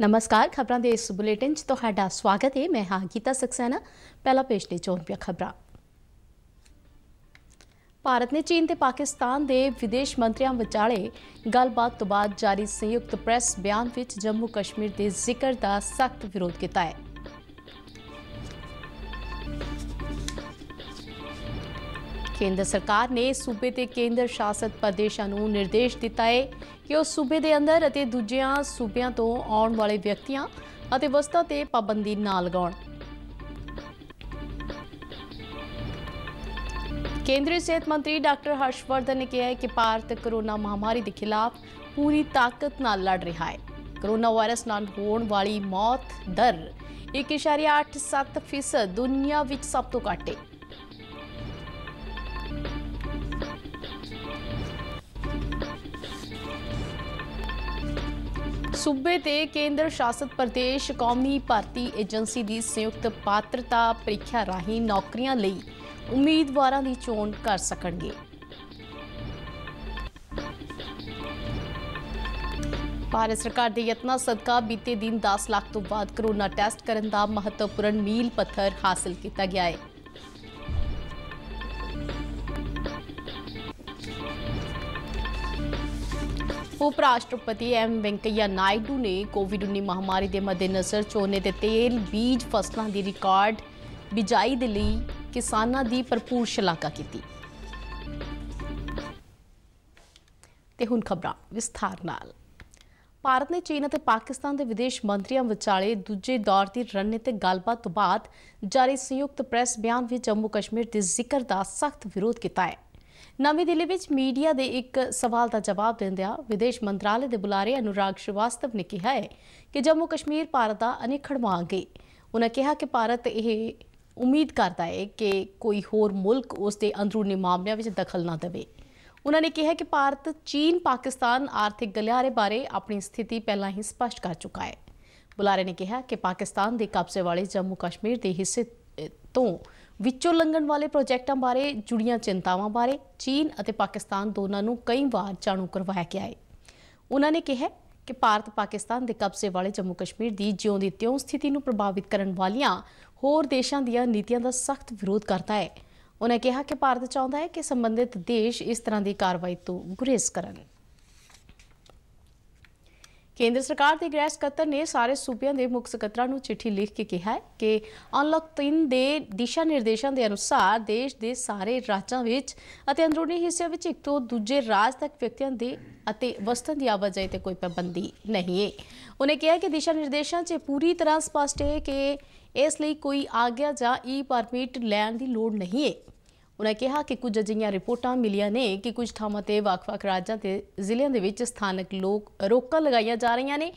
नमस्कार। खबरों के इस बुलेटिन च तुहाडा स्वागत है। मैं हाँ गीता सक्सेना। पहला पेश ने चौंपिया खबरां। भारत ने चीन ते पाकिस्तान के विदेश मंत्रियों विचाले गलबात तो बाद जारी संयुक्त प्रेस बयान विच जम्मू कश्मीर के जिक्र का सख्त विरोध किया है। केंद्र सरकार ने सूबे ते केंद्र शासित प्रदेशों को निर्देश दिता है कि वह सूबे के अंदर और दूजिया सूबों तो आने वाले व्यक्तियों और वस्तुओं ते पाबंदी ना लगाउण। केंद्रीय सेहत मंत्री डॉक्टर हर्षवर्धन ने कहा है कि भारत कोरोना महामारी के खिलाफ पूरी ताकत नाल लड़ रहा है। कोरोना वायरस नाल होने वाली मौत दर 1.87% दुनिया विच सब तो घट है। सूबे ते केंद्र शासित प्रदेश कौमी भर्ती एजेंसी की संयुक्त पात्रता परीक्षा राही नौकरियां लई उम्मीदवारों की चोण कर सकणगे। भारत सरकार के यत्नां सदका बीते दिन 10 लाख तो बाद कोरोना टैसट करने का महत्वपूर्ण मील पत्थर हासिल किया गया है। उपराष्ट्रपति एम वेंकैया नायडू ने कोविड-19 महामारी के मद्देनजर झोने के तेल बीज फसलों की रिकॉर्ड बिजाई के लिए किसानों की भरपूर शलाघा की। ते हुण खबरां विस्तार नाल। भारत ने चीन और पाकिस्तान के विदेश मंत्रियों विचाले दूजे दौर की रणनीतिक गलबात तो बाद जारी संयुक्त प्रेस बयान में जम्मू कश्मीर के जिक्र का सख्त विरोध किया है। नवी दिल्ली में मीडिया के एक सवाल का जवाब देंदिया विदेश मंत्रालय के बुलारे अनुराग श्रीवास्तव ने कहा है कि जम्मू कश्मीर भारत का अनिखड़ मांग है। उन्होंने कहा कि भारत यह उम्मीद करता है कि कोई होर मुल्क उसके अंदरूनी मामलों में दखल ना देवे। उन्होंने कहा कि भारत चीन पाकिस्तान आर्थिक गलियारे बारे अपनी स्थिति पहला ही स्पष्ट कर चुका है। बुलारे ने कहा कि पाकिस्तान के कब्जे वाले जम्मू कश्मीर के हिस्से तो विचों लंघण वाले प्रोजेक्टों बारे जुड़ियां चिंतावां बारे चीन और पाकिस्तान दोनों को कई बार जाणू करवाया गया है। उन्होंने कहा कि भारत पाकिस्तान के कब्जे वाले जम्मू कश्मीर की ज्यों की त्यों स्थिति को प्रभावित करने वालियां होर देशों दी नीतियों का सख्त विरोध करता है। उन्होंने कहा कि भारत चाहता है कि संबंधित देश इस तरह की कार्रवाई तो गुरेज करन। केंद्र सरकार के गृह सकत्तर ने सारे सूबों के मुख सकत्तरां नूं चिट्ठी लिख के कहा है कि अनलॉक 3 के दिशा निर्देशों के अनुसार देश के सारे राज्यों विच अते अंदरूनी हिस्सों विच एक तो दूजे राज तक व्यक्तियों के अते वस्तुओं की आवाजाही ते कोई पाबंदी नहीं है। उन्हें कहा कि दिशा निर्देशों से पूरी तरह स्पष्ट है कि इसलिए कोई आग्या या ई परमिट लैण की लोड़ नहीं है। उन्हें कहा कि कुछ अजिहियां रिपोर्टां मिलियां ने कि कुछ थावां ते ਵੱਖ-ਵੱਖ राज्यों के ਜ਼ਿਲ੍ਹਿਆਂ ਦੇ ਵਿੱਚ स्थानक रोकां लगाईਆਂ जा रही ने।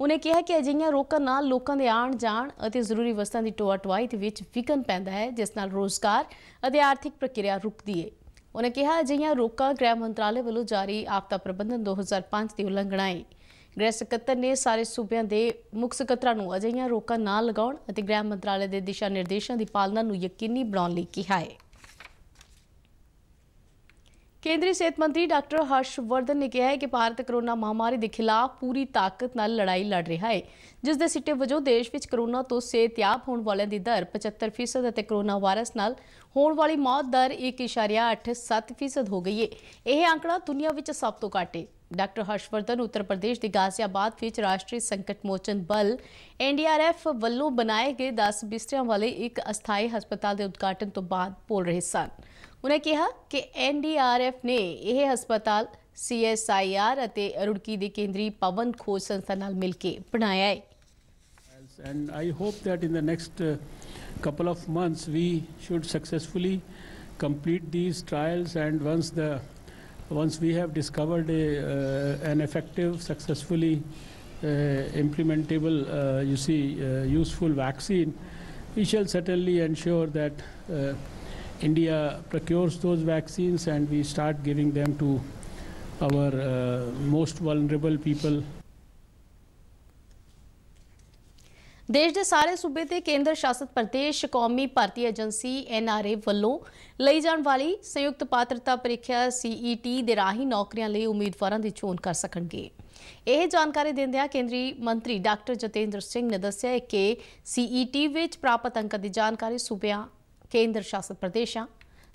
उन्हें कहा कि अजिहियां रोकां नाल लोकां दे आण जाण अते जरूरी वस्तुओं की ढोआ ढुआई दे विच विघन पैंदा है, जिस नाल रोजगार अते आर्थिक प्रक्रिया रुकदी है। उन्हें कहा अजिहियां रोकां गृह मंत्रालय वालों जारी आपदा प्रबंधन 2005 की उलंघना है। गृह सकत्तर ने सारे सूबों के मुख सकत्तरां नूं अजिहियां रोकां ना लगाउण अते गृह मंत्रालय के दिशा निर्देशों की पालना नूं यकीनी बनाउण लई कहा है। केंद्रीय सेहत मंत्री डॉक्टर हर्षवर्धन ने कहा है कि भारत कोरोना महामारी के खिलाफ पूरी ताकत नाल लड़ाई लड़ रहा है, जिस दे सिट्टे वजों देश में कोरोना तो सेहतयाब होने वालों की दर 75% और कोरोना वायरस नाल होने वाली मौत दर 1.87% हो गई है। यह आंकड़ा दुनिया में सब तो घट है। डॉक्टर हर्षवर्धन उत्तर प्रदेश के गाजियाबाद में राष्ट्रीय संकट मोचन बल NDRF वालों बनाए गए 10 बिस्तरों वाले एक अस्थाई हस्पताल के उद्घाटन तो बाद बोल रहे सन। उन्हें कहा कि NDRF ने यह हस्पताल CSIR अते रुड़की के केंद्रीय पवन खोज संस्था नाल मिलके बनाया है। And I hope that in the next couple of months we should successfully complete these trials, and once we have discovered an effective, successfully implementable, useful vaccine, we shall certainly ensure that India procures those vaccines and we start giving them to our most vulnerable people. देश के सारे सूबे ते केंद्र शासित प्रदेश कौमी भर्ती agency NRA वालों लई जाने वाली संयुक्त पात्रता परीक्षा CET दे राही नौकरियां लई उम्मीदवारों की चोण कर सकणगे। ਇਹ ਜਾਣਕਾਰੀ ਦਿੰਦਿਆਂ ਕੇਂਦਰੀ ਮੰਤਰੀ ਡਾਕਟਰ ਜਤਿੰਦਰ ਸਿੰਘ ਨੇ ਦੱਸਿਆ ਕਿ CET ਵਿੱਚ ਪ੍ਰਾਪਤ ਅੰਕਾਂ ਦੀ ਜਾਣਕਾਰੀ ਸੂਬਿਆਂ, ਕੇਂਦਰ ਸ਼ਾਸਿਤ ਪ੍ਰਦੇਸ਼ਾਂ,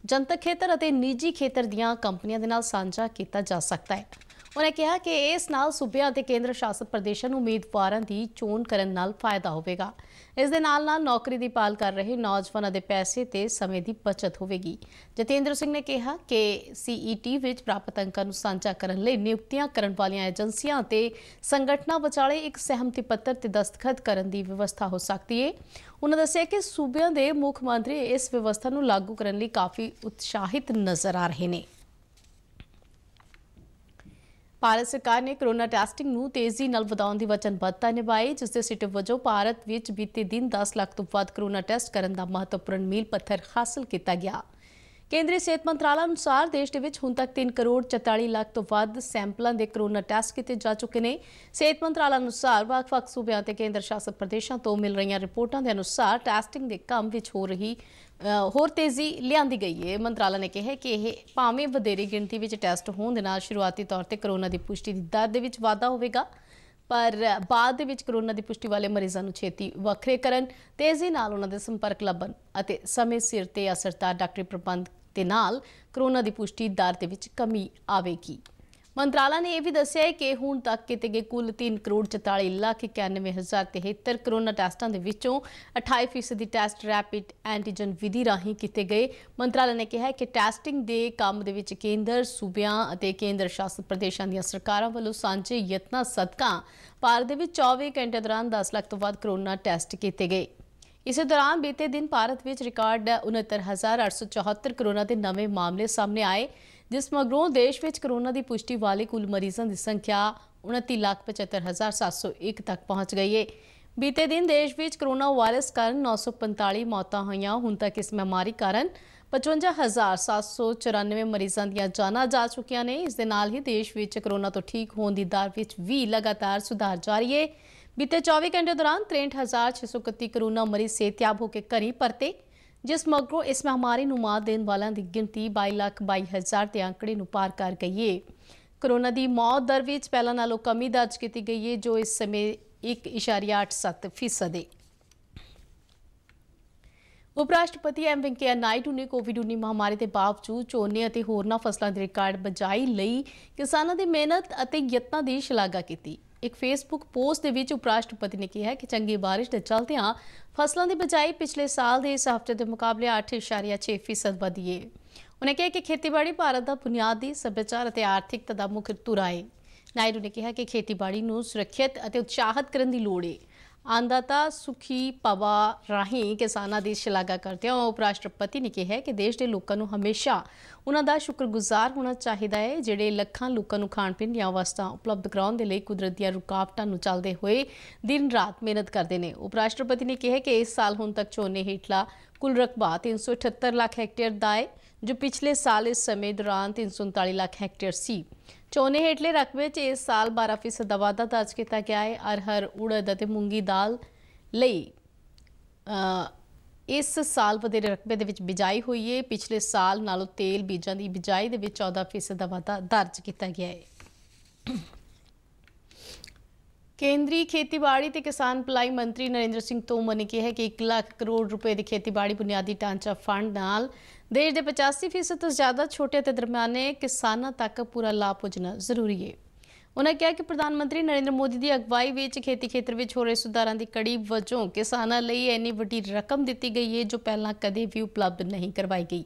ਜਨਤਕ ਖੇਤਰ ਅਤੇ ਨਿੱਜੀ ਖੇਤਰ ਦੀਆਂ ਕੰਪਨੀਆਂ ਦੇ ਨਾਲ ਸਾਂਝਾ ਕੀਤਾ ਜਾ ਸਕਦਾ ਹੈ। उन्हें कहा कि इस नाल सूबे और केंद्र शासित प्रदेशों में उम्मीदवारों की चोण करने नाल फायदा होगा। इस दे नाल नौकरी की भाल कर रहे नौजवानों के पैसे ते समय की बचत होगी। जतेंद्र सिंह ने कहा कि CET विच प्राप्त अंकों को साझा करने लई नियुक्तियां करने वाली एजेंसियां ते संगठनां विचाले एक सहमति पत्र ते दस्तखत करने की व्यवस्था हो सकती है। उन्होंने दस्सिया कि सूबे के मुख मंत्री इस व्यवस्था को लागू करने लई काफ़ी उत्साहित नज़र आ रहे हैं। भारत सरकार ने कोरोना टैसटिंग ਨੂੰ तेजी ਨਾਲ ਵਧਾਉਣ ਦੀ ਵਚਨਬੱਧਤਾ ਨਿਭਾਈ, ਜਿਸ ਦੇ ਸਿੱਟੇ ਵਜੋਂ ਭਾਰਤ ਵਿੱਚ ਬੀਤੇ ਦਿਨ 10 ਲੱਖ ਤੋਂ ਵੱਧ ਕੋਰੋਨਾ ਟੈਸਟ ਕਰਨ ਦਾ ਮਹੱਤਵਪੂਰਨ ਮੀਲ ਪੱਥਰ ਹਾਸਲ ਕੀਤਾ ਗਿਆ। ਕੇਂਦਰੀ ਸਿਹਤ ਮੰਤਰਾਲਾ ਅਨੁਸਾਰ ਦੇਸ਼ ਦੇ ਵਿੱਚ ਹੁਣ ਤੱਕ 3 ਕਰੋੜ 44 ਲੱਖ ਤੋਂ ਵੱਧ ਸੈਂਪਲਾਂ ਦੇ ਕੋਰੋਨਾ ਟੈਸਟ ਕੀਤੇ ਜਾ ਚੁੱਕੇ ਨੇ। ਸਿਹਤ ਮੰਤਰਾਲਾ ਅਨੁਸਾਰ ਵੱਖ-ਵੱਖ ਸੂਬਿਆਂ ਤੇ ਕੇਂਦਰ ਸ਼ਾਸਿਤ ਪ੍ਰਦੇਸ਼ਾਂ ਤੋਂ ਮਿਲ ਰਹੀਆਂ ਰਿਪੋਰਟਾਂ ਦੇ ਅਨੁਸਾਰ ਟੈਸਟਿੰਗ ਦੇ ਕੰਮ ਵਿੱਚ ਹੋਰ तेजी लियांदी गई है। मंत्रालय ने कहा कि यह भावें वधेरी गिणती में टैसट होने के नाल शुरुआती तौर पर कोरोना की पुष्टि की दर के वाधा होगा, पर बाद कोरोना की पुष्टि वाले मरीजों को छेती वखरे करन, तेजी नाल उन्हां दे संपर्क लभन अते समय सिर ते असरदार डॉक्टरी प्रबंध के नाल कोरोना की पुष्टि दर के कमी आवेगी। मंत्रालय ने यह भी दस्सिया है कि हुण तक किए गए कुल 3 करोड़ 44 लाख 91,073 कोरोना टैसटां दे विचों 28% टैसट रैपिड एंटीजन विधि राही किए गए। मंत्रालय ने कहा कि टैसटिंग के काम दे विच केंद्र, सूबियां अते केंद्र शासित प्रदेशों दी सरकारां वल्लों सांझे यत्नां सदका भारत दे विच 24 घंटे दौरान 10 लाख तो वध कोरोना टैसट किए गए। इस दौरान बीते दिन भारत में रिकॉर्ड 69,874 कोरोना के नवे मामले सामने आए, जिस मगरों देश में कोरोना की पुष्टि वाले कुल मरीजों की संख्या 29,75,701 तक पहुँच गई है। बीते दिन देश में कोरोना वायरस कारण 945 मौतां हुईयां। हुण तक इस महामारी कारण 55,794 मरीजों दी जानां जा चुकियां ने। इस दे नाल ही देश में कोरोना तो ठीक होने की दर में भी लगातार सुधार जारी है। बीते 24 घंटे दौरान 63,631 कोरोना मरीज सेहतयाब होकर घरें परते, जिस मगरों इस महामारी को मात देने वालों की गिनती 22,22,000 के आंकड़े को पार कर गई है। कोरोना की मौत दर में पहला नालों कमी दर्ज की गई है, जो इस समय 1.87% है। उपराष्ट्रपति एम वैंकेया नायडू ने कोविड-19 महामारी के बावजूद झोने और होरना फसलों की रिकॉर्ड बजाई लई किसानों की मेहनत और यत्नां की शलाघा की। एक फेसबुक पोस्ट के विच उपराष्ट्रपति ने कहा कि चंगी बारिश के चलदियां फसलों की बिजाई पिछले साल के इस हफ्ते के मुकाबले 8.6% वधी है। उन्हें कहा कि खेतीबाड़ी भारत का बुनियादी सभ्याचार और आर्थिकता का मुख्य धुरा है। नायडू ने कहा कि खेतीबाड़ी को सुरक्षित और उत्साहित करने की लोड़ है। आंदाता सुखी पवा राही किसानों की शलाघा करते हुए उपराष्ट्रपति ने कहा कि देश के लोगों को हमेशा उन्होंने शुक्रगुजार होना चाहिए है, जिहड़े लखां लोगों को खाण पीण दीआं वस्तां उपलब्ध कराउण दे लई कुदरत दीआं रुकावटां नूं चलदे होए दिन रात मेहनत करते हैं। उपराष्ट्रपति ने कहा कि इस साल हुण तक झोने हेठला कुल रकबा 378 लाख हैक्टेयर दा है, जो पिछले साल इस समय दौरान 339 लाख हैक्टेयर सी। झोने हेठले रकबे इस साल 12% का वाधा दर्ज किया गया है। अरहर, उड़द और मूंगी दाल लई इस साल वधेरे रकबे दे विच बिजाई हुई है। पिछले साल नालों तेल बीजां की बिजाई दे विच 14% का वाधा दर्ज किया गया है। केंद्रीय खेतीबाड़ी ते किसान भलाई मंत्री नरेंद्र सिंह तोमर ने कहा कि 1 लाख करोड़ रुपए की खेतीबाड़ी बुनियादी ढांचा फंड नाल देश के 85% तो ज़्यादा छोटे ते दरमियाने किसानों तक पूरा लाभ पहुँचना जरूरी है। उन्होंने कहा कि प्रधानमंत्री नरेंद्र मोदी की अगवाई में खेती खेत्र में हो रहे सुधारों की कड़ी वजों किसानों लई इन्नी वड्डी रकम दी गई है, जो पहला कदे भी उपलब्ध नहीं करवाई गई।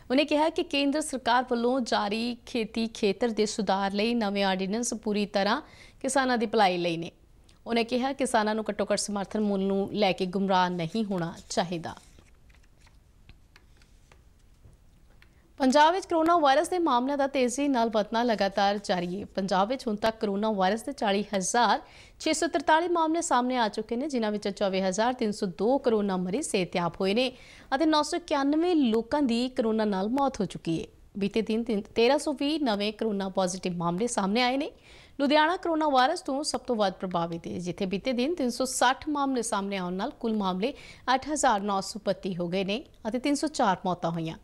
उन्हें कहा कि केंद्र सरकार वालों जारी खेती खेत्र के सुधार लई नवे आर्डीनेंस पूरी तरह किसानों की भलाई लई ने। उन्हें कहा कि किसानों को घट्टो घट्ट समर्थन मुल नूं लैके गुमराह नहीं होना चाहिए। पंजाब में कोरोना वायरस के मामलों का तेजी नाल वधना लगातार जारी है। पंजाब में हुण तक कोरोना वायरस के 40,643 मामले सामने आ चुके हैं, जिन्हां विच 24,302 कोरोना मरीज सेहतयाब हुए हैं और 991 लोगों की कोरोना नाल मौत हो चुकी है। बीते दिन 1320 नवे कोरोना पॉजिटिव मामले सामने आए हैं। लुधियाना कोरोना वायरस तो सब तो वध प्रभावित है, जिथे बीते दिन 360 मामले सामने आने नाल कुल मामले 8,932 हो गए हैं और 304 मौतां हुईयां।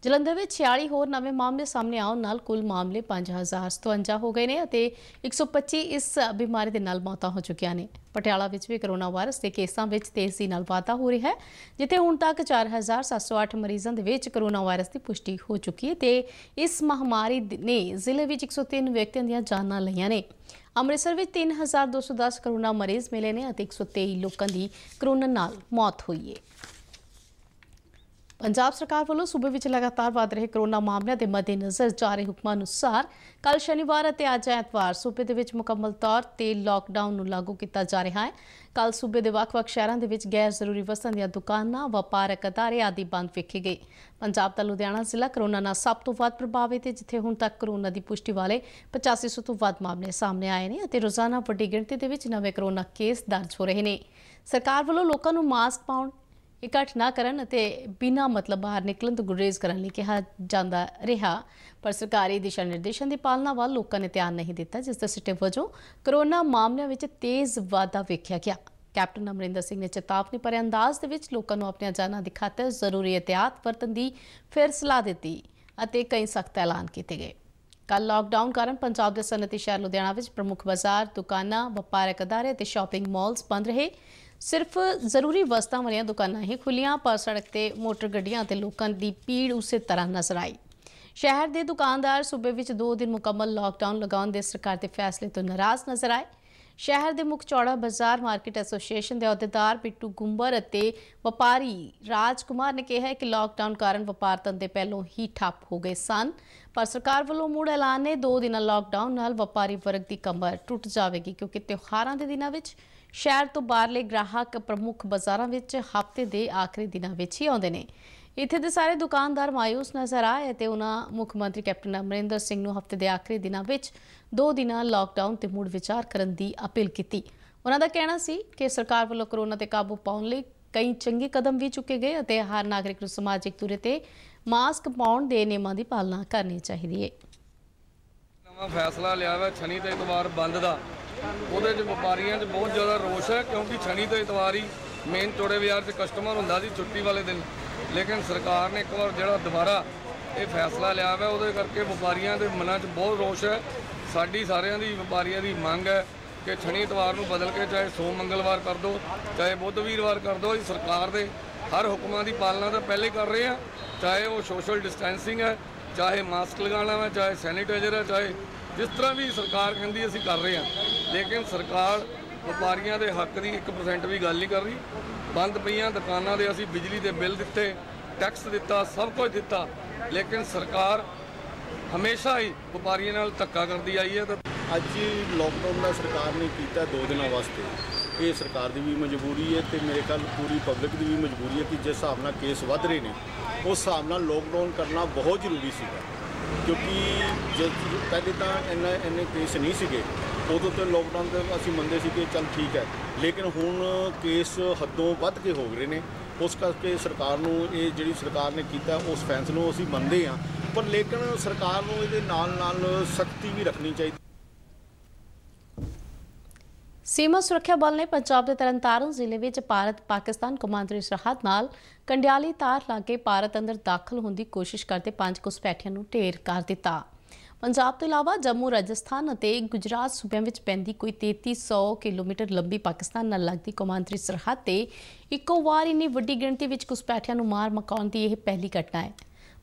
ਜਲੰਧਰ ਵਿੱਚ 46 ਹੋਰ ਨਵੇਂ ਮਾਮਲੇ ਸਾਹਮਣੇ ਆਉਣ ਨਾਲ ਕੁੱਲ ਮਾਮਲੇ 5057 ਹੋ ਗਏ ਨੇ ਅਤੇ 125 ਇਸ ਬਿਮਾਰੀ ਦੇ ਨਾਲ ਮੌਤਾਂ ਹੋ ਚੁੱਕੀਆਂ ਨੇ। ਪਟਿਆਲਾ ਵਿੱਚ ਵੀ ਕਰੋਨਾ ਵਾਇਰਸ ਦੇ ਕੇਸਾਂ ਵਿੱਚ ਤੇਜ਼ੀ ਨਾਲ ਵਾਧਾ ਹੋ ਰਿਹਾ ਹੈ, ਜਿੱਥੇ ਹੁਣ ਤੱਕ 4708 ਮਰੀਜ਼ਾਂ ਦੇ ਵਿੱਚ ਕਰੋਨਾ ਵਾਇਰਸ ਦੀ ਪੁਸ਼ਟੀ ਹੋ ਚੁੱਕੀ ਹੈ ਤੇ ਇਸ ਮਹਾਮਾਰੀ ਨੇ ਜ਼ਿਲ੍ਹੇ ਵਿੱਚ 103 ਵਿਅਕਤੀਆਂ ਦੀਆਂ ਜਾਨਾਂ ਲਈਆਂ ਨੇ। ਅੰਮ੍ਰਿਤਸਰ ਵਿੱਚ 3210 ਕਰੋਨਾ ਮਰੀਜ਼ ਮਿਲੇ ਨੇ ਅਤੇ 123 ਲੋਕਾਂ ਦੀ ਕਰੋਨਾ ਨਾਲ ਮੌਤ ਹੋਈ ਹੈ। ਪੰਜਾਬ ਸਰਕਾਰ ਵੱਲੋਂ ਸੂਬੇ ਵਿੱਚ ਲਗਾਤਾਰ ਵਧ ਰਹੇ ਕਰੋਨਾ ਮਾਮਲਿਆਂ ਦੇ ਮੱਦੇਨਜ਼ਰ ਜਾਰੀ ਹੁਕਮਾਂ ਅਨੁਸਾਰ ਕੱਲ ਸ਼ਨੀਵਾਰ ਅਤੇ ਅੱਜ ਐਤਵਾਰ ਸੂਬੇ ਦੇ ਵਿੱਚ ਮੁਕੰਮਲ ਤੌਰ ਤੇ ਲਾਕਡਾਊਨ ਨੂੰ ਲਾਗੂ ਕੀਤਾ ਜਾ ਰਿਹਾ ਹੈ। ਕੱਲ ਸੂਬੇ ਦੇ ਵੱਖ-ਵੱਖ ਸ਼ਹਿਰਾਂ ਦੇ ਵਿੱਚ ਗੈਰ ਜ਼ਰੂਰੀ ਵਸਤਾਂ ਦੀਆਂ ਦੁਕਾਨਾਂ, ਵਪਾਰਕ ਅਦਾਰੇ ਆਦਿ ਬੰਦ ਵੇਖੇ ਗਏ। ਪੰਜਾਬ ਦਾ ਲੁਧਿਆਣਾ ਜ਼ਿਲ੍ਹਾ ਕਰੋਨਾ ਨਾਲ ਸਭ ਤੋਂ ਵੱਧ ਪ੍ਰਭਾਵਿਤ ਹੈ, ਜਿੱਥੇ ਹੁਣ ਤੱਕ ਕਰੋਨਾ ਦੀ ਪੁਸ਼ਟੀ ਵਾਲੇ 8500 ਤੋਂ ਵੱਧ ਮਾਮਲੇ ਸਾਹਮਣੇ ਆਏ ਨੇ ਅਤੇ ਰੋਜ਼ਾਨਾ ਵੱਡੀ ਗਿਣਤੀ ਦੇ ਵਿੱਚ ਨਵੇਂ ਕਰੋਨਾ ਕੇਸ ਦਰਜ ਹੋ ਰਹੇ ਨੇ। ਸਰਕਾਰ ਵੱਲੋਂ ਲੋਕਾਂ ਨੂੰ ਮਾਸਕ ਪਾਉਣ, ਇਕੱਠ ਨਾ ਕਰਨ ਅਤੇ ਬਿਨਾਂ ਮਤਲਬ ਬਾਹਰ ਨਿਕਲਣ ਤੋਂ ਗੁਰੇਜ਼ ਕਰਨ ਲਈ ਕਿਹਾ ਜਾਂਦਾ ਰਿਹਾ, ਪਰ ਸਰਕਾਰੀ ਦਿਸ਼ਾ ਨਿਰਦੇਸ਼ਾਂ ਦੀ ਪਾਲਣਾ ਵੱਲ ਲੋਕਾਂ ਨੇ ਧਿਆਨ ਨਹੀਂ ਦਿੱਤਾ, ਜਿਸ ਦੇ ਸਿੱਟੇ ਵਜੋਂ ਕਰੋਨਾ ਮਾਮਲਿਆਂ ਵਿੱਚ ਤੇਜ਼ ਵਾਧਾ ਵੇਖਿਆ ਗਿਆ। ਕੈਪਟਨ ਅਮਰਿੰਦਰ ਸਿੰਘ ਨੇ ਚੇਤਾਵਨੀ ਭਰੇ ਅੰਦਾਜ਼ ਦੇ ਵਿੱਚ ਲੋਕਾਂ ਨੂੰ ਆਪਣੀਆਂ ਜਾਨਾਂ ਦੀ ਖਾਤਰ ਜ਼ਰੂਰੀ ਇਹਤਿਆਤ ਵਰਤਣ ਦੀ ਫਿਰ ਸਲਾਹ ਦਿੱਤੀ ਅਤੇ ਕਈ ਸਖਤ ਐਲਾਨ ਕੀਤੇ ਗਏ। ਕੱਲ ਲਾਕਡਾਊਨ ਕਾਰਨ ਪੰਜਾਬ ਦੇ ਸਨਅਤੀ ਸ਼ਹਿਰ ਲੁਧਿਆਣਾ ਵਿੱਚ ਪ੍ਰਮੁੱਖ ਬਾਜ਼ਾਰ, ਦੁਕਾਨਾਂ, ਵਪਾਰਕ ਅਦਾਰੇ ਅਤੇ ਸ਼ਾਪਿੰਗ ਮਾਲਸ ਬੰਦ ਰਹੇ। ਸਿਰਫ ਜ਼ਰੂਰੀ ਵਸਤਾਂ ਵਾਲੀਆਂ ਦੁਕਾਨਾਂ ਹੀ ਖੁੱਲੀਆਂ, ਪਰ ਸੜਕ ਤੇ ਮੋਟਰ ਗੱਡੀਆਂ ਅਤੇ ਲੋਕਾਂ ਦੀ ਭੀੜ ਉਸੇ ਤਰ੍ਹਾਂ ਨਜ਼ਰ ਆਈ। ਸ਼ਹਿਰ ਦੇ ਦੁਕਾਨਦਾਰ ਸੂਬੇ ਵਿੱਚ 2 ਦਿਨ ਮੁਕੰਮਲ ਲਾਕਡਾਊਨ ਲਗਾਉਣ ਦੇ ਸਰਕਾਰ ਦੇ ਫੈਸਲੇ ਤੋਂ ਨਾਰਾਜ਼ ਨਜ਼ਰ ਆਏ। ਸ਼ਹਿਰ ਦੇ ਮੁੱਖ ਚੌੜਾ ਬਾਜ਼ਾਰ ਮਾਰਕੀਟ ਐਸੋਸੀਏਸ਼ਨ ਦੇ ਅਹੁਦੇਦਾਰ ਬਿੱਟੂ ਗੁੰਬਰ ਅਤੇ ਵਪਾਰੀ ਰਾਜ ਕੁਮਾਰ ਨੇ ਕਿਹਾ ਕਿ ਲਾਕਡਾਊਨ ਕਾਰਨ ਵਪਾਰ ਧੰਦੇ ਪਹਿਲੋਂ ਹੀ ਠੱਪ ਹੋ ਗਏ ਸਨ, ਪਰ ਸਰਕਾਰ ਵੱਲੋਂ ਮੁੜ ਐਲਾਨ ਨੇ 2 ਦਿਨਾਂ ਲਾਕਡਾਊਨ ਨਾਲ ਵਪਾਰੀ ਵਰਗ ਦੀ ਕਮਰ ਟੁੱਟ ਜਾਵੇਗੀ, ਕਿਉਂਕਿ ਤਿਉਹਾਰਾਂ ਦੇ ਦਿਨਾਂ ਵਿੱਚ ਸ਼ਹਿਰ ਤੋਂ ਬਾਹਰਲੇ ਗ੍ਰਾਹਕ ਪ੍ਰਮੁੱਖ ਬਾਜ਼ਾਰਾਂ ਵਿੱਚ ਹਫ਼ਤੇ ਦੇ ਆਖਰੀ ਦਿਨਾਂ ਵਿੱਚ ਹੀ ਆਉਂਦੇ ਨੇ। ਇੱਥੇ ਦੇ ਸਾਰੇ ਦੁਕਾਨਦਾਰ ਮਾਯੂਸ ਨਜ਼ਰ ਆਏ ਅਤੇ ਉਹਨਾਂ ਮੁੱਖ ਮੰਤਰੀ ਕੈਪਟਨ ਅਮਰਿੰਦਰ ਸਿੰਘ ਨੂੰ ਹਫ਼ਤੇ ਦੇ ਆਖਰੀ ਦਿਨਾਂ ਵਿੱਚ 2 ਦਿਨਾਂ ਲਾਕਡਾਊਨ ਤੇ ਮੁੜ ਵਿਚਾਰ ਕਰਨ ਦੀ ਅਪੀਲ ਕੀਤੀ। ਉਹਨਾਂ ਦਾ ਕਹਿਣਾ ਸੀ ਕਿ ਸਰਕਾਰ ਵੱਲੋਂ ਕਰੋਨਾ ਤੇ ਕਾਬੂ ਪਾਉਣ ਲਈ ਕਈ ਚੰਗੇ ਕਦਮ ਵੀ ਚੁੱਕੇ ਗਏ ਅਤੇ ਹਰ ਨਾਗਰਿਕ ਨੂੰ ਸਮਾਜਿਕ ਦੂਰੀ ਤੇ ਮਾਸਕ ਪਾਉਣ ਦੇ ਨਿਯਮਾਂ ਦੀ ਪਾਲਣਾ ਕਰਨੀ ਚਾਹੀਦੀ ਹੈ। ਨਵਾਂ ਫੈਸਲਾ ਲਿਆ ਵਾ ਸ਼ਨੀ ਤੇ ਐਤਵਾਰ ਬੰਦ ਦਾ, ਉਹਦੇ 'ਚ ਵਪਾਰੀਆਂ 'ਚ ਬਹੁਤ ਜ਼ਿਆਦਾ ਰੋਸ਼ ਹੈ, ਕਿਉਂਕਿ ਸ਼ਨੀ ਤੇ ਐਤਵਾਰ ਹੀ ਮੇਨ ਚੌੜੇ ਬਾਜ਼ਾਰ 'ਚ ਕਸਟਮਰ ਹੁੰਦਾ ਸੀ ਛੁੱਟੀ ਵਾਲੇ ਦਿਨ। ਲੇਕਿਨ ਸਰਕਾਰ ਨੇ ਇੱਕ ਵਾਰ ਜਿਹੜਾ ਦੁਬਾਰਾ ਇਹ ਫੈਸਲਾ ਲਿਆ ਵਾ, ਉਹਦੇ ਕਰਕੇ ਵਪਾਰੀਆਂ ਦੇ ਮਨਾਂ 'ਚ ਬਹੁਤ ਰੋਸ਼ ਹੈ। ਸਾਡੀ ਸਾਰਿਆਂ ਦੀ ਵਪਾਰੀਆਂ ਦੀ ਮੰਗ ਹੈ ਕਿ ਸ਼ਨੀ ਐਤਵਾਰ ਨੂੰ ਬਦਲ ਕੇ ਚਾਹੇ ਸੋਮ ਮੰਗਲਵਾਰ ਕਰ ਦਿਓ, ਚਾਹੇ ਬੁੱਧ ਵੀਰਵਾਰ ਕਰ ਦਿਓ। ਇਹ ਸਰਕਾਰ ਦੇ ਹਰ ਹੁਕਮਾਂ ਦੀ ਪਾਲਣਾ ਤਾਂ ਪਹਿਲੇ ਕਰ ਰਹੇ ਆ, ਚਾਹੇ ਉਹ ਸੋਸ਼ਲ ਡਿਸਟੈਂਸਿੰਗ ਹੈ, ਚਾਹੇ ਮਾਸਕ ਲਗਾਉਣਾ ਹੈ, ਚਾਹੇ ਸੈਨੀਟਾਈਜ਼ਰ ਹੈ, ਚਾਹੇ ਜਿਸ ਤਰ੍ਹਾਂ ਵੀ ਸਰਕਾਰ ਕਹਿੰਦੀ ਅਸੀਂ ਕਰ ਰਹੇ ਹਾਂ। ਲੇਕਿਨ ਸਰਕਾਰ ਵਪਾਰੀਆਂ ਦੇ ਹੱਕ ਦੀ 1% ਵੀ ਗੱਲ ਨਹੀਂ ਕਰ ਰਹੀ। ਬੰਦ ਪਈਆਂ ਦੁਕਾਨਾਂ ਦੇ ਅਸੀਂ ਬਿਜਲੀ ਦੇ ਬਿੱਲ ਦਿੱਤੇ, ਟੈਕਸ ਦਿੱਤਾ, ਸਭ ਕੁਝ ਦਿੱਤਾ, ਲੇਕਿਨ ਸਰਕਾਰ ਹਮੇਸ਼ਾ ਹੀ ਵਪਾਰੀਆਂ ਨਾਲ ਧੱਕਾ ਕਰਦੀ ਆਈ ਹੈ। ਤਾਂ ਅੱਜ ਲਾਕਡਾਊਨ ਦਾ ਸਰਕਾਰ ਨੇ ਕੀਤਾ 2 ਦਿਨਾਂ ਵਾਸਤੇ, ਇਹ ਸਰਕਾਰ ਦੀ ਵੀ ਮਜਬੂਰੀ ਹੈ ਤੇ ਮੇਰੇ ਖਿਆਲ ਪੂਰੀ ਪਬਲਿਕ ਦੀ ਵੀ ਮਜਬੂਰੀ ਹੈ ਕਿ ਜਿਸ ਹਿਸਾਬ ਨਾਲ ਕੇਸ ਵੱਧ ਰਹੇ ਨੇ ਉਸ ਹਿਸਾਬ ਨਾਲ ਲਾਕਡਾਊਨ ਕਰਨਾ ਬਹੁਤ ਜ਼ਰੂਰੀ ਸੀਗਾ, ਕਿਉਂਕਿ ਜਦ ਪਹਿਲੇ ਤਾਂ ਇੰਨੇ ਕੇਸ ਨਹੀਂ ਸੀਗੇ, ਉਦੋਂ ਤੋਂ ਲਾਕਡਾਊਨ ਤੇ ਅਸੀਂ ਮੰਨਦੇ ਸੀ ਕਿ ਚੱਲ ਠੀਕ ਹੈ, ਲੇਕਿਨ ਹੁਣ ਕੇਸ ਹੱਦੋਂ ਵੱਧ ਕੇ ਹੋ ਰਹੇ ਨੇ। ਉਸ ਕਰਕੇ ਸਰਕਾਰ ਨੂੰ ਇਹ ਜਿਹੜੀ ਸਰਕਾਰ ਨੇ ਕੀਤਾ ਉਸ ਫੈਸਲੇ ਨੂੰ ਅਸੀਂ ਮੰਨਦੇ ਹਾਂ, ਪਰ ਲੇਕਿਨ ਸਰਕਾਰ ਨੂੰ ਇਹਦੇ ਨਾਲ ਸਖਤੀ ਵੀ ਰੱਖਣੀ ਚਾਹੀਦੀ। ਸੀਮਾ ਸੁਰੱਖਿਆ ਬਲ ਨੇ ਪੰਜਾਬ ਦੇ ਤਰਨਤਾਰਨ ਜ਼ਿਲ੍ਹੇ ਵਿੱਚ ਭਾਰਤ ਪਾਕਿਸਤਾਨ ਕੌਮਾਂਤਰੀ ਸਰਹੱਦ ਨਾਲ ਕੰਡਿਆਲੀ ਤਾਰ ਲਾਗੇ ਭਾਰਤ ਅੰਦਰ ਦਾਖਲ ਹੋਣ ਦੀ ਕੋਸ਼ਿਸ਼ ਕਰਦੇ 5 ਘੁਸਪੈਠੀਆਂ ਨੂੰ ਢੇਰ ਕਰ ਦਿੱਤਾ। ਪੰਜਾਬ ਤੋਂ ਇਲਾਵਾ ਜੰਮੂ, ਰਾਜਸਥਾਨ ਅਤੇ ਗੁਜਰਾਤ ਸੂਬਿਆਂ ਵਿੱਚ ਪੈਂਦੀ ਕੋਈ 3300 ਕਿਲੋਮੀਟਰ ਲੰਬੀ ਪਾਕਿਸਤਾਨ ਨਾਲ ਲੱਗਦੀ ਕੌਮਾਂਤਰੀ ਸਰਹੱਦ ਤੇ ਇੱਕੋ ਵਾਰ ਇੰਨੀ ਵੱਡੀ ਗਿਣਤੀ ਵਿੱਚ ਘੁਸਪੈਠੀਆਂ ਨੂੰ ਮਾਰ ਮੁਕਾਉਣ ਦੀ ਇਹ ਪਹਿਲੀ ਘਟਨਾ ਹੈ।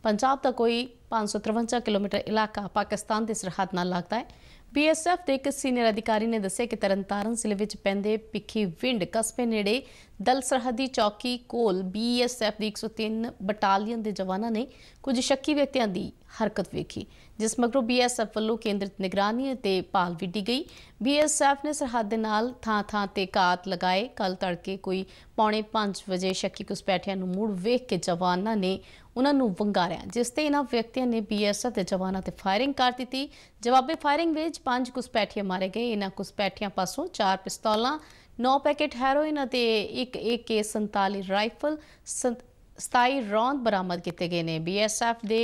ਪੰਜਾਬ ਦਾ ਕੋਈ 553 ਕਿਲੋਮੀਟਰ ਇਲਾਕਾ ਪਾਕਿਸਤਾਨ ਦੇ ਸਰਹੱਦ ਨਾਲ ਲੱਗਦਾ ਹੈ। BSF ਦੇ ਇੱਕ ਸੀਨੀਅਰ ਅਧਿਕਾਰੀ ਨੇ ਦੱਸਿਆ ਕਿ ਤਰਨਤਾਰਨ ਜ਼ਿਲ੍ਹੇ ਵਿੱਚ ਪੈਂਦੇ ਭਿੱਖੀ ਵਿੰਡ ਕਸਬੇ ਨੇੜੇ ਦਲ ਸਰਹੱਦੀ ਚੌਕੀ ਕੋਲ BSF ਦੀ 103 ਬਟਾਲੀਅਨ ਦੇ ਜਵਾਨਾਂ ਨੇ ਕੁਝ ਸ਼ੱਕੀ ਵਿਅਕਤੀਆਂ ਦੀ ਹਰਕਤ ਵੇਖੀ, ਜਿਸ ਮਗਰੋਂ BSF ਵੱਲੋਂ ਕੇਂਦਰਿਤ ਨਿਗਰਾਨੀ ਅਤੇ ਭਾਲ ਵਿੱਢੀ ਗਈ। BSF ਨੇ ਸਰਹੱਦ ਦੇ ਨਾਲ ਥਾਂ-ਥਾਂ ਤੇ ਘਾਤ ਲਗਾਏ। ਕੱਲ ਤੜਕੇ ਕੋਈ 4:45 ਵਜੇ ਸ਼ੱਕੀ ਘੁਸਪੈਠੀਆਂ ਨੂੰ ਮੁੜ ਵੇਖ ਕੇ ਜਵਾਨਾਂ ਨੇ ਉਹਨਾਂ ਨੂੰ ਵੰਗਾਰਿਆ, ਜਿਸ ਤੇ ਇਹਨਾਂ ਵਿਅਕਤੀਆਂ ਨੇ BSF ਦੇ ਜਵਾਨਾਂ ਤੇ ਫਾਇਰਿੰਗ ਕਰ ਦਿੱਤੀ। ਜਵਾਬੀ ਫਾਇਰਿੰਗ ਵਿੱਚ 5 ਘੁਸਪੈਠੀਏ ਮਾਰੇ ਗਏ। ਇਹਨਾਂ ਘੁਸਪੈਠੀਆਂ ਪਾਸੋਂ 4 ਪਿਸਤੌਲਾਂ, 9 ਪੈਕੇਟ ਹੈਰੋਇਨ ਅਤੇ ਇੱਕ AK-47 ਰਾਈਫਲ, 27 ਰੌਂਦ ਬਰਾਮਦ ਕੀਤੇ ਗਏ ਨੇ। BSF ਦੇ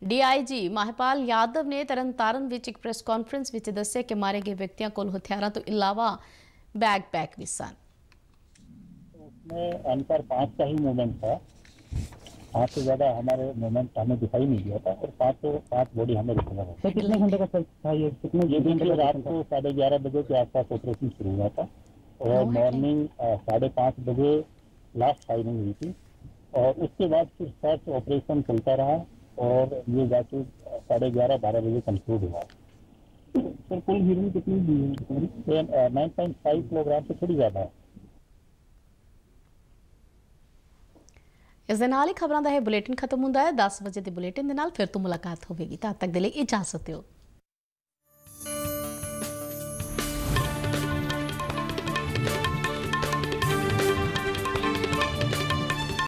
DIG ਮਹਿਪਾਲ ਯਾਦਵ ਨੇ ਤਰਨਤਾਰਨ ਵਿੱਚ ਇੱਕ ਪ੍ਰੈਸ ਕਾਨਫਰੰਸ ਵਿੱਚ ਦੱਸਿਆ ਕਿ ਮਾਰੇ ਗਏ ਵਿਅਕਤੀਆਂ ਕੋਲ ਹਥਿਆਰਾਂ ਤੋਂ ਇਲਾਵਾ बैकपैक भी सन। उसमें अनकर 5 का ही मूवमेंट था 5 से ज़्यादा हमारे मूवमेंट हमें दिखाई नहीं दिया था और 5 बॉडी हमें रिकवर हो। सर कितने घंटे का था ये? ये देखिए रात को 11:30 बजे के आसपास ऑपरेशन शुरू हुआ था और मॉर्निंग 5:30 बजे लास्ट फायरिंग हुई थी और उसके बाद फिर सर्च ऑपरेशन चलता रहा और ये जाके 11:30-12 बजे कंक्लूड हुआ। सर कुल हीरोइन कितनी दी है? 9.5 किलोग्राम से थोड़ी ज़्यादा है। इस दे नाल ही खबरां दा यह बुलेटिन खत्म हुंदा है। 10 वजे दे बुलेटिन दे नाल फिर तो मुलाकात होवेगी। तद तक दे लई इजाजत दिओ।